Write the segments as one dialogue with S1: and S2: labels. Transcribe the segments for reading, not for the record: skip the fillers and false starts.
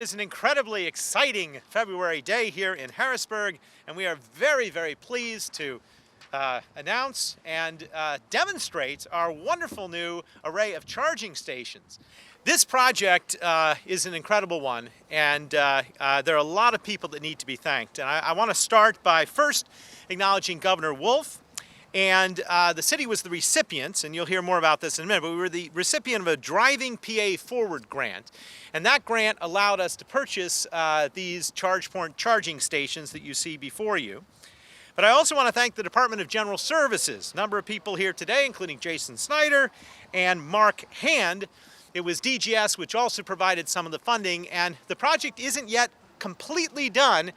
S1: It's an incredibly exciting February day here in Harrisburg, and we are very, very pleased to announce and demonstrate our wonderful new array of charging stations. This project is an incredible one, and there are a lot of people that need to be thanked. And I want to start by first acknowledging Governor Wolf. And the city was the recipient, and you'll hear more about this in a minute, but we were the recipient of a Driving PA Forward grant. And that grant allowed us to purchase these ChargePoint charging stations that you see before you. But I also want to thank the Department of General Services. A number of people here today, including Jason Snyder and Mark Hand. It was DGS which also provided some of the funding, and the project isn't yet completely done.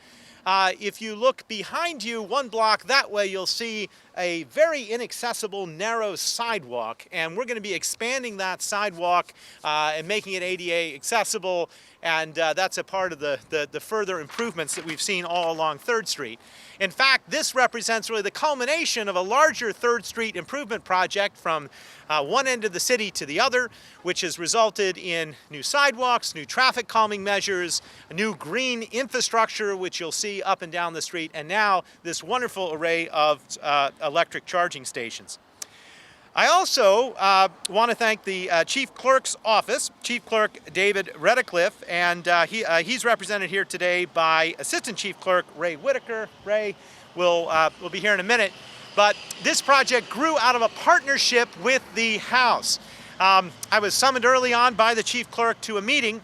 S1: If you look behind you one block that way, you'll see a very inaccessible, narrow sidewalk, and we're going to be expanding that sidewalk and making it ADA accessible, and that's a part of the further improvements that we've seen all along 3rd Street. In fact, this represents really the culmination of a larger 3rd Street improvement project from one end of the city to the other, which has resulted in new sidewalks, new traffic calming measures, a new green infrastructure, which you'll see up and down the street, and now this wonderful array of electric charging stations. I also want to thank the Chief Clerk's office, Chief Clerk David Redicliffe, and he's represented here today by Assistant Chief Clerk Ray Whitaker. Ray will be here in a minute, but this project grew out of a partnership with the House. I was summoned early on by the Chief Clerk to a meeting,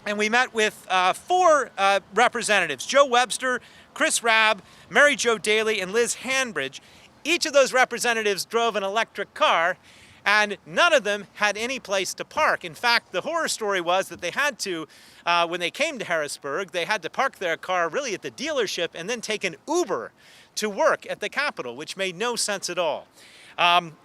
S1: and we met with 4 representatives: Joe Webster, Chris Rabb, Mary Jo Daly, and Liz Hanbridge. Each of those representatives drove an electric car, and none of them had any place to park. In fact, the horror story was that they had to, when they came to Harrisburg, they had to park their car really at the dealership and then take an Uber to work at the Capitol, which made no sense at all.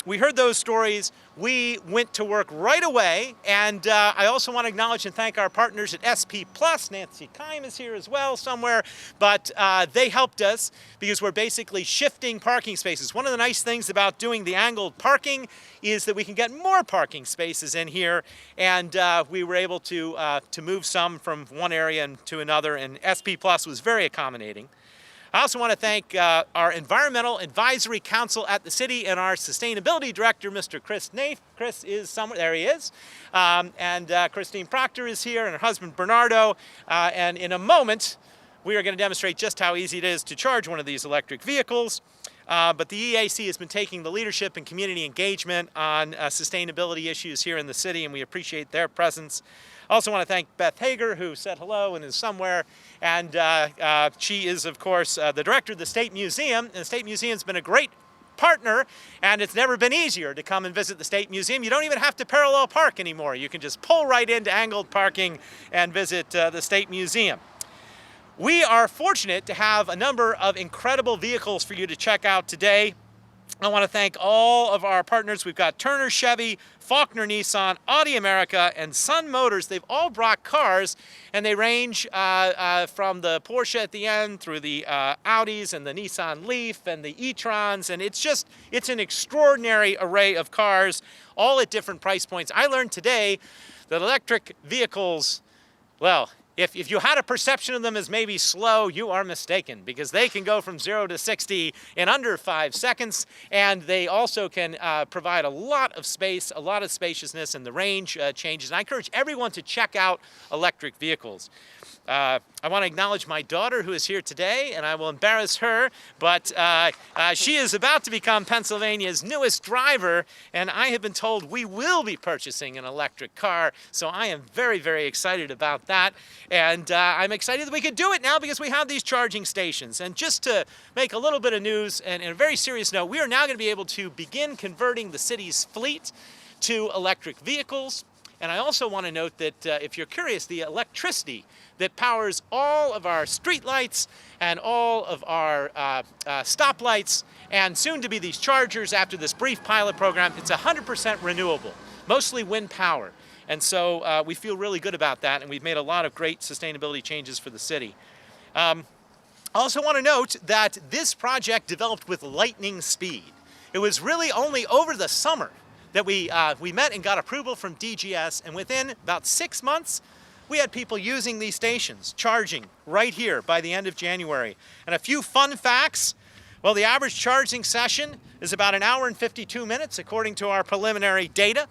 S1: We heard those stories. We went to work right away, and I also want to acknowledge and thank our partners at SP Plus. Nancy Kime is here as well somewhere, but they helped us because we're basically shifting parking spaces. One of the nice things about doing the angled parking is that we can get more parking spaces in here, and we were able to move some from one area to another, and SP Plus was very accommodating. I also want to thank our Environmental Advisory Council at the city and our Sustainability Director, Mr. Chris Naif. Chris is somewhere, there he is. And Christine Proctor is here, and her husband Bernardo. And in a moment, we are going to demonstrate just how easy it is to charge one of these electric vehicles. But the EAC has been taking the leadership and community engagement on sustainability issues here in the city, and we appreciate their presence. I also want to thank Beth Hager, who said hello and is somewhere, and she is, of course, the director of the State Museum, and the State Museum's been a great partner, and it's never been easier to come and visit the State Museum. You don't even have to parallel park anymore. You can just pull right into angled parking and visit the State Museum. We are fortunate to have a number of incredible vehicles for you to check out today. I want to thank all of our partners. We've got Turner Chevy, Faulkner Nissan, Audi America, and Sun Motors. They've all brought cars, and they range from the Porsche at the end through the Audis and the Nissan Leaf and the e-trons, and it's an extraordinary array of cars, all at different price points. I learned today that electric vehicles, well, if you had a perception of them as maybe slow, you are mistaken, because they can go from 0 to 60 in under 5 seconds, and they also can provide a lot of space, a lot of spaciousness, and the range changes. And I encourage everyone to check out electric vehicles. I want to acknowledge my daughter, who is here today, and I will embarrass her, but she is about to become Pennsylvania's newest driver, and I have been told we will be purchasing an electric car, so I am very, very excited about that, and I'm excited that we could do it now because we have these charging stations. And just to make a little bit of news, and in a very serious note, we are now going to be able to begin converting the city's fleet to electric vehicles. And I also want to note that if you're curious, the electricity that powers all of our street lights and all of our stoplights, and soon to be these chargers after this brief pilot program, it's 100% renewable, mostly wind power. And so we feel really good about that, and we've made a lot of great sustainability changes for the city. I also want to note that this project developed with lightning speed. It was really only over the summer that we met and got approval from DGS, and within about 6 months, we had people using these stations, charging right here by the end of January. And a few fun facts. Well, the average charging session is about 1 hour and 52 minutes, according to our preliminary data.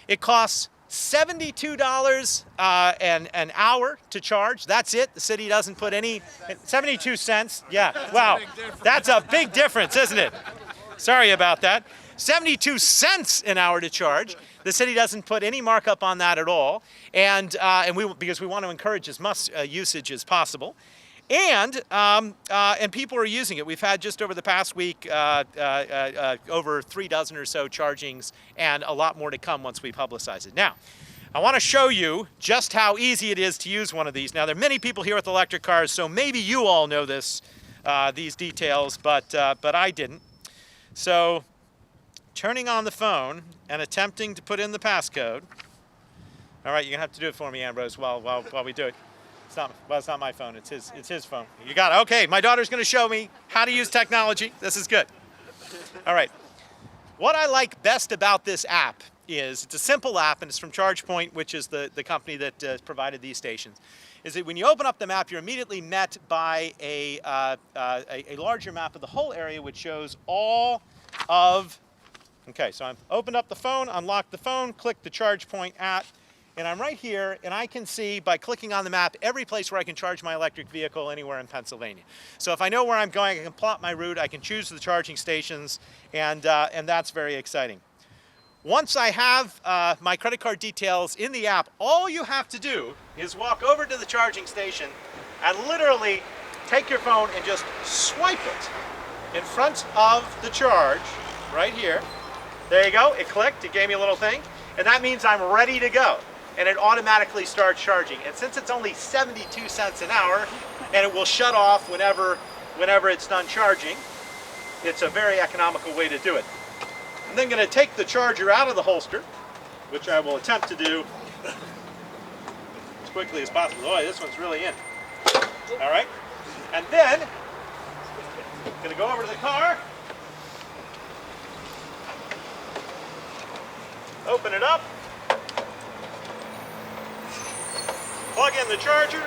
S1: It costs $72 an hour to charge. That's it. The city doesn't put any, 72 cents. Yeah, wow. That's a big difference, isn't it? Sorry about that. 72 cents an hour to charge. The city doesn't put any markup on that at all, and because we want to encourage as much usage as possible. And people are using it. We've had just over the past week over 3 dozen or so chargings, and a lot more to come once we publicize it. Now, I want to show you just how easy it is to use one of these. Now, there are many people here with electric cars, so maybe you all know this, these details, but I didn't. So, turning on the phone and attempting to put in the passcode. All right, you're gonna have to do it for me, Ambrose, while we do it. It's not my phone, it's his phone. You got it. Okay, my daughter's gonna show me how to use technology. This is good. All right. What I like best about this app is, it's a simple app, and it's from ChargePoint, which is the company that provided these stations, is that when you open up the map, you're immediately met by a larger map of the whole area, which shows all of, okay, so I've opened up the phone, unlocked the phone, clicked the ChargePoint app, and I'm right here, and I can see by clicking on the map every place where I can charge my electric vehicle anywhere in Pennsylvania. So if I know where I'm going, I can plot my route, I can choose the charging stations, and that's very exciting. Once I have my credit card details in the app, all you have to do is walk over to the charging station and literally take your phone and just swipe it in front of the charge, right here. There you go, it clicked, it gave me a little thing, and that means I'm ready to go. And it automatically starts charging. And since it's only 72 cents an hour, and it will shut off whenever it's done charging, it's a very economical way to do it. I'm then going to take the charger out of the holster, which I will attempt to do as quickly as possible. Oh, this one's really in. All right. And then, I'm going to go over to the car, open it up, plug in the charger,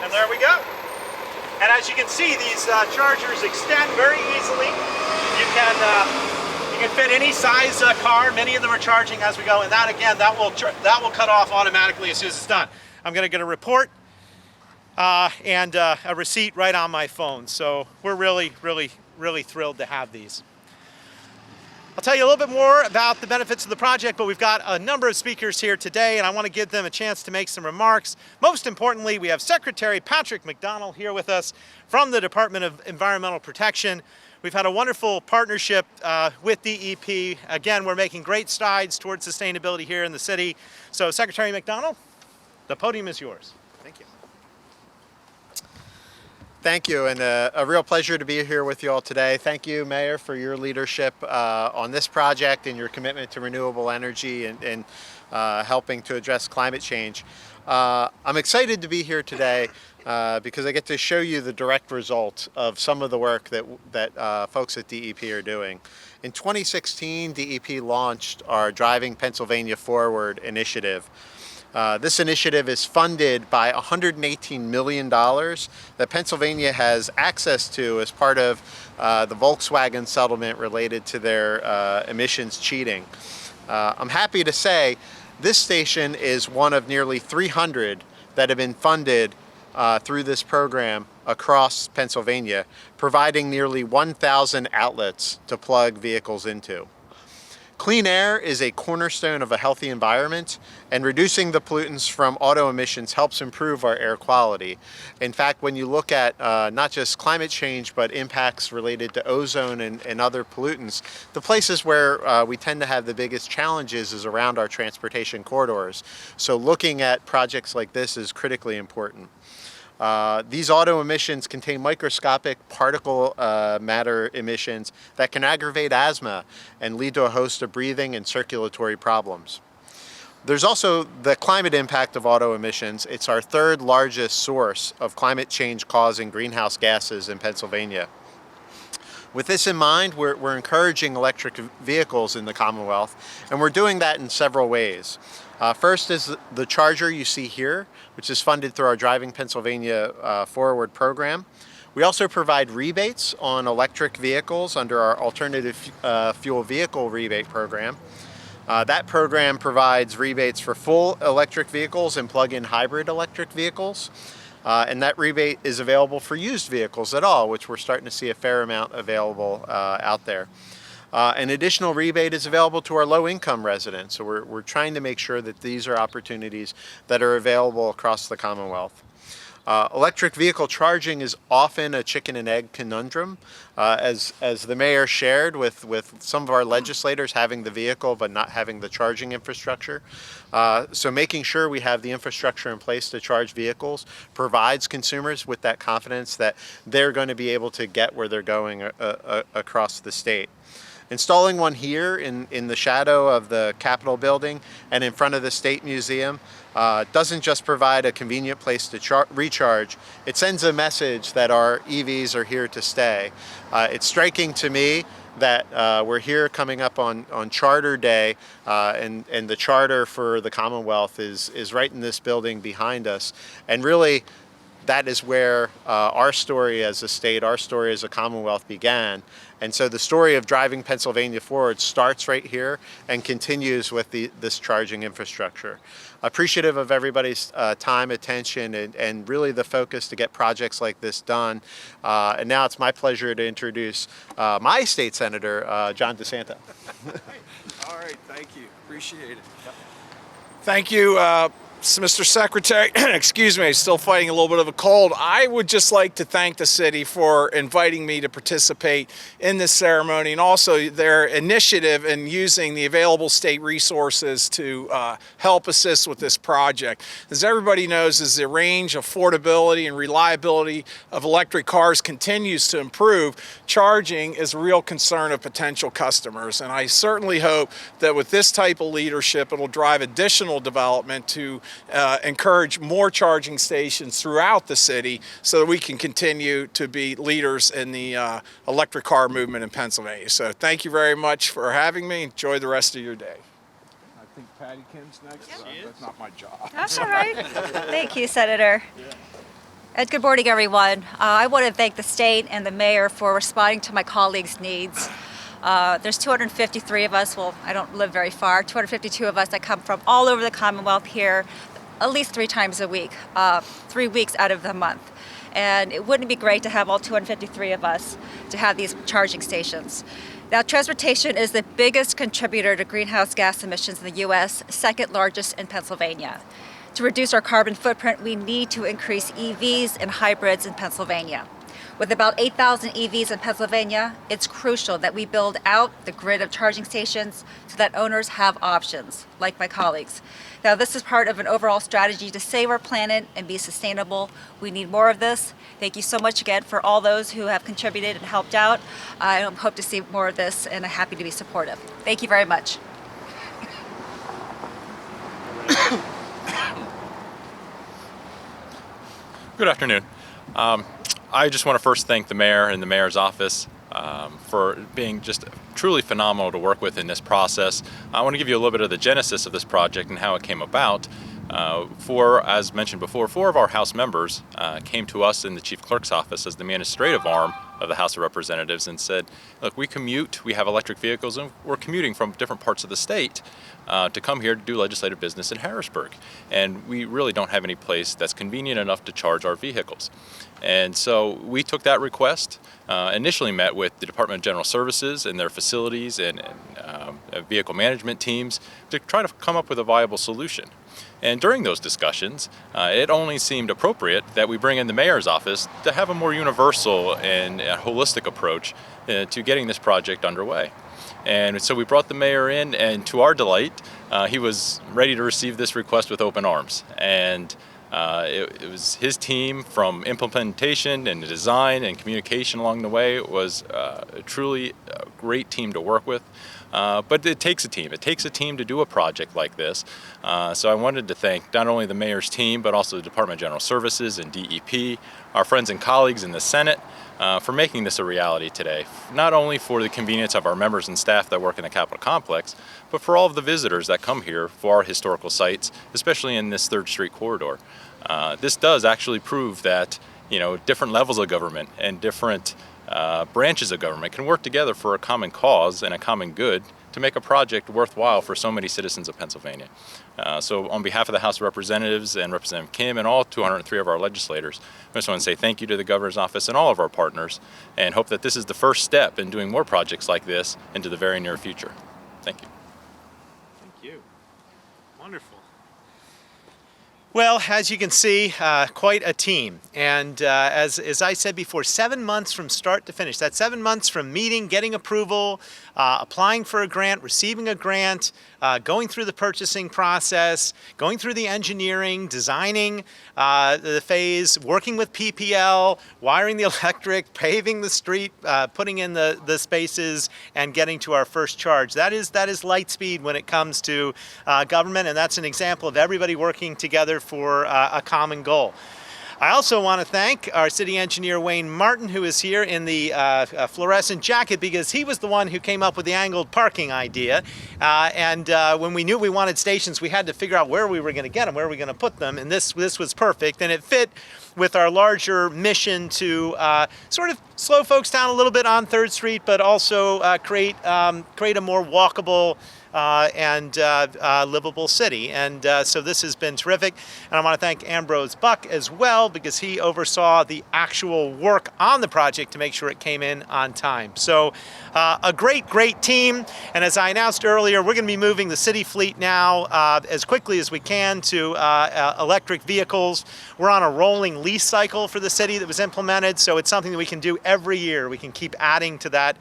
S1: and there we go. And as you can see, these chargers extend very easily. You can fit any size car. Many of them are charging as we go, and that again, that will cut off automatically as soon as it's done. I'm going to get a report and a receipt right on my phone. So we're really thrilled to have these. I'll tell you a little bit more about the benefits of the project, but we've got a number of speakers here today, and I want to give them a chance to make some remarks. Most importantly, we have Secretary Patrick McDonnell here with us from the Department of Environmental Protection. We've had a wonderful partnership with DEP. Again, we're making great strides towards sustainability here in the city. So, Secretary McDonnell, the podium is yours. Thank you.
S2: Thank you, and a real pleasure to be here with you all today. Thank you, Mayor, for your leadership on this project and your commitment to renewable energy and helping to address climate change. I'm excited to be here today because I get to show you the direct result of some of the work that folks at DEP are doing. In 2016, DEP launched our Driving Pennsylvania Forward initiative. This initiative is funded by $118 million that Pennsylvania has access to as part of the Volkswagen settlement related to their emissions cheating. I'm happy to say this station is one of nearly 300 that have been funded through this program across Pennsylvania, providing nearly 1,000 outlets to plug vehicles into. Clean air is a cornerstone of a healthy environment, and reducing the pollutants from auto emissions helps improve our air quality. In fact, when you look at not just climate change, but impacts related to ozone and other pollutants, the places where we tend to have the biggest challenges is around our transportation corridors. So looking at projects like this is critically important. These auto emissions contain microscopic particle matter emissions that can aggravate asthma and lead to a host of breathing and circulatory problems. There's also the climate impact of auto emissions. It's our third largest source of climate change causing greenhouse gases in Pennsylvania. With this in mind, we're encouraging electric vehicles in the Commonwealth, and we're doing that in several ways. First is the charger you see here, which is funded through our Driving Pennsylvania Forward program. We also provide rebates on electric vehicles under our alternative fuel vehicle rebate program. That program provides rebates for full electric vehicles and plug-in hybrid electric vehicles. And that rebate is available for used vehicles at all, which we're starting to see a fair amount available out there. An additional rebate is available to our low-income residents. So we're trying to make sure that these are opportunities that are available across the Commonwealth. Electric vehicle charging is often a chicken and egg conundrum, as the mayor shared with some of our legislators having the vehicle but not having the charging infrastructure. So making sure we have the infrastructure in place to charge vehicles provides consumers with that confidence that they're going to be able to get where they're going across the state. Installing one here in the shadow of the Capitol building and in front of the State Museum doesn't just provide a convenient place to recharge, it sends a message that our EVs are here to stay. It's striking to me that we're here coming up on Charter Day, and the charter for the Commonwealth is right in this building behind us. And really, that is where our story as a state, our story as a Commonwealth began. And so the story of Driving Pennsylvania Forward starts right here and continues with this charging infrastructure. Appreciative of everybody's time, attention, and really the focus to get projects like this done. And now it's my pleasure to introduce my state senator, John DeSanto.
S3: All right, thank you. Appreciate it. Thank you, Mr. Secretary. Excuse me, still fighting a little bit of a cold. I would just like to thank the city for inviting me to participate in this ceremony, and also their initiative in using the available state resources to help assist with this project. As everybody knows, as the range, affordability, and reliability of electric cars continues to improve, charging is a real concern of potential customers. And I certainly hope that with this type of leadership, it'll drive additional development to encourage more charging stations throughout the city so that we can continue to be leaders in the electric car movement in Pennsylvania. So thank you very much for having me. Enjoy the rest of your day. I think Patty Kim's next. That's not my job.
S4: That's all right. Thank you, Senator. And good morning, everyone. I want to thank the state and the mayor for responding to my colleagues' needs. There's 253 of us, well, I don't live very far, 252 of us that come from all over the Commonwealth here at least 3 times a week, 3 weeks out of the month. And it wouldn't be great to have all 253 of us to have these charging stations. Now, transportation is the biggest contributor to greenhouse gas emissions in the U.S., second largest in Pennsylvania. To reduce our carbon footprint, we need to increase EVs and hybrids in Pennsylvania. With about 8,000 EVs in Pennsylvania, it's crucial that we build out the grid of charging stations so that owners have options, like my colleagues. Now, this is part of an overall strategy to save our planet and be sustainable. We need more of this. Thank you so much again for all those who have contributed and helped out. I hope to see more of this, and I'm happy to be supportive. Thank you very much.
S5: Good afternoon. I just want to first thank the mayor and the mayor's office for being just truly phenomenal to work with in this process. I want to give you a little bit of the genesis of this project and how it came about. As mentioned before, 4 of our House members came to us in the Chief Clerk's office as the administrative arm of the House of Representatives and said, look, we commute, we have electric vehicles, and we're commuting from different parts of the state to come here to do legislative business in Harrisburg. And we really don't have any place that's convenient enough to charge our vehicles. And so we took that request, initially met with the Department of General Services and their facilities and vehicle management teams to try to come up with a viable solution. And during those discussions, it only seemed appropriate that we bring in the mayor's office to have a more universal and holistic approach to getting this project underway. And so we brought the mayor in, and to our delight, he was ready to receive this request with open arms. And it was his team, from implementation and design and communication along the way. It was truly a great team to work with. But it takes a team. It takes a team to do a project like this. So I wanted to thank not only the mayor's team, but also the Department of General Services and DEP, our friends and colleagues in the Senate, for making this a reality today. Not only for the convenience of our members and staff that work in the Capitol complex, but for all of the visitors that come here for our historical sites, especially in this 3rd Street corridor. This does actually prove that, you know, different levels of government and different branches of government can work together for a common cause and a common good to make a project worthwhile for so many citizens of Pennsylvania. So on behalf of the House of Representatives and Representative Kim and all 203 of our legislators, I just want to say thank you to the Governor's Office and all of our partners, and hope that this is the first step in doing more projects like this into the very near future. Thank you.
S1: Thank you. Wonderful. Well, as you can see, quite a team. And as I said before, 7 months from start to finish. That's 7 months from meeting, getting approval, applying for a grant, receiving a grant, going through the purchasing process, going through the engineering, designing the phase, working with PPL, wiring the electric, paving the street, putting in the spaces, and getting to our first charge. That is light speed when it comes to government, and that's an example of everybody working together for a common goal. I also want to thank our city engineer, Wayne Martin, who is here in the fluorescent jacket, because he was the one who came up with the angled parking idea. And when we knew we wanted stations, we had to figure out where we were going to get them, where we were going to put them. And this was perfect. And it fit with our larger mission to sort of slow folks down a little bit on 3rd Street, but also create a more walkable and livable city. And so this has been terrific. And I want to thank Ambrose Buck as well, because he oversaw the actual work on the project to make sure it came in on time. So a great team. And as I announced earlier, we're going to be moving the city fleet now as quickly as we can to electric vehicles. We're on a rolling lease cycle for the city that was implemented, so it's something that we can do every year. We can keep adding to that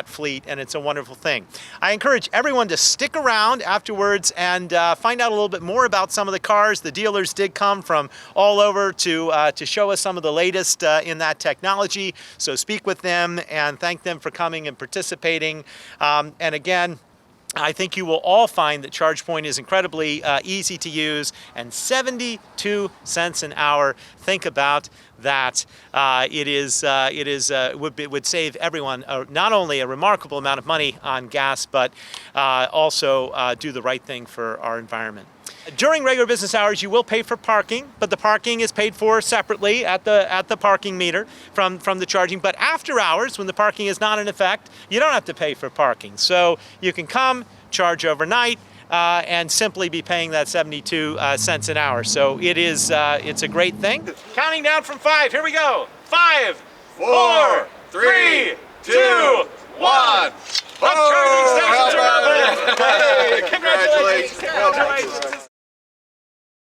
S1: fleet, and it's a wonderful thing. I encourage everyone to stick around afterwards and find out a little bit more about some of the cars. The dealers did come from all over to show us some of the latest in that technology. So speak with them and thank them for coming and participating. And again, I think you will all find that ChargePoint is incredibly easy to use, and 72 cents an hour. Think about that. It would save everyone not only a remarkable amount of money on gas, but also do the right thing for our environment. During regular business hours, you will pay for parking, but the parking is paid for separately at the parking meter from the charging. But after hours, when the parking is not in effect, you don't have to pay for parking. So you can come, charge overnight, and simply be paying that 72 cents an hour. So it's a great thing. Counting down from 5. Here we go. 5, 4, 3, 2, 1. Charging stations are open. Hey, congratulations.